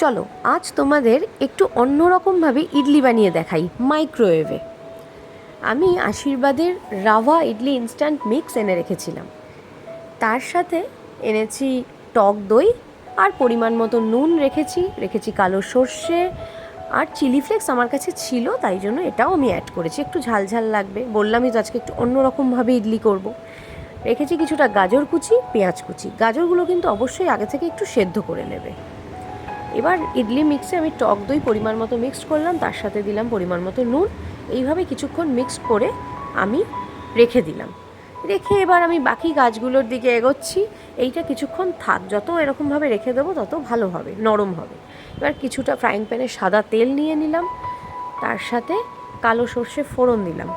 চলো আজ তোমাদের একটু অন্যরকমভাবে ইডলি বানিয়ে দেখাই মাইক্রোওয়েভে। আমি আশীর্বাদের রাভা ইডলি ইনস্ট্যান্ট মিক্স এনে রেখেছিলাম, তার সাথে এনেছি টক দই আর পরিমাণ মতো নুন রেখেছি কালো সর্ষে আর চিলি ফ্লেক্স আমার কাছে ছিল, তাই জন্য এটাও আমি অ্যাড করেছি। একটু ঝাল ঝাল লাগবে, বললামই তো আজকে একটু অন্যরকমভাবে ইডলি করব। রেখেছি কিছুটা গাজর কুচি, পেঁয়াজ কুচি। গাজরগুলো কিন্তু অবশ্যই আগে থেকে একটু সেদ্ধ করে নেবে। এবার ইডলি মিক্সে আমি টক দই পরিমাণ মতো মিক্সড করলাম, তার সাথে দিলাম পরিমাণ মতো নুন। এইভাবে কিছুক্ষণ মিক্সড করে আমি রেখে দিলাম। এবার আমি বাকি কাজগুলোর দিকে এগোচ্ছি। এইটা কিছুক্ষণ থাক, যত এরকমভাবে রেখে দেবো তত ভালো হবে, নরম হবে। এবার কিছুটা ফ্রাইং প্যানে সাদা তেল নিয়ে নিলাম, তার সাথে কালো সর্ষে ফোড়ন দিলাম।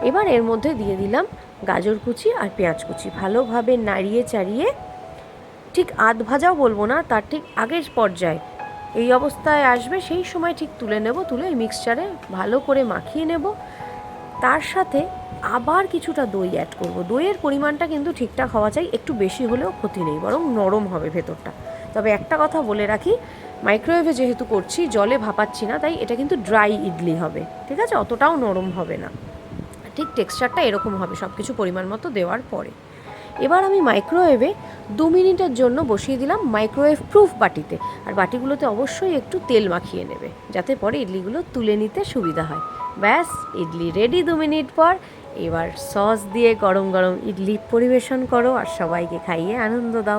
এবার এর মধ্যে দিয়ে দিলাম গাজর কুচি আর পেঁয়াজ কুচি। ভালোভাবে নাড়িয়ে চাড়িয়ে, ঠিক আধ ভাজাও বলবো না, তার ঠিক আগের পর্যায়ে এই অবস্থায় আসবে, সেই সময় ঠিক তুলে নেব। তুলে এই মিক্সচারে ভালো করে মাখিয়ে নেব। তার সাথে আবার কিছুটা দই অ্যাড করব। দইয়ের পরিমাণটা কিন্তু ঠিকঠাক হওয়া চাই, একটু বেশি হলেও ক্ষতি নেই, বরং নরম হবে ভেতরটা। তবে একটা কথা বলে রাখি, মাইক্রোওয়েভে যেহেতু করছি, জলে ভাপাচ্ছি না, তাই এটা কিন্তু ড্রাই ইডলি হবে, ঠিক আছে? অতটাও নরম হবে না, ঠিক টেক্সচারটা এরকম হবে সব কিছু পরিমাণ মতো দেওয়ার পরে। এবার আমি মাইক্রোওয়েভে 2 মিনিটের জন্য বসিয়ে দিলাম, মাইক্রোওয়েভ প্রুফ বাটিতে। আর বাটিগুলোতে অবশ্যই একটু তেল মাখিয়ে নেবে, যাতে পরে ইডলিগুলো তুলে নিতে সুবিধা হয়। ব্যাস, ইডলি রেডি 2 মিনিট পর। এবার সস দিয়ে গরম গরম ইডলি পরিবেশন করো আর সবাইকে খাইয়ে আনন্দ দাও।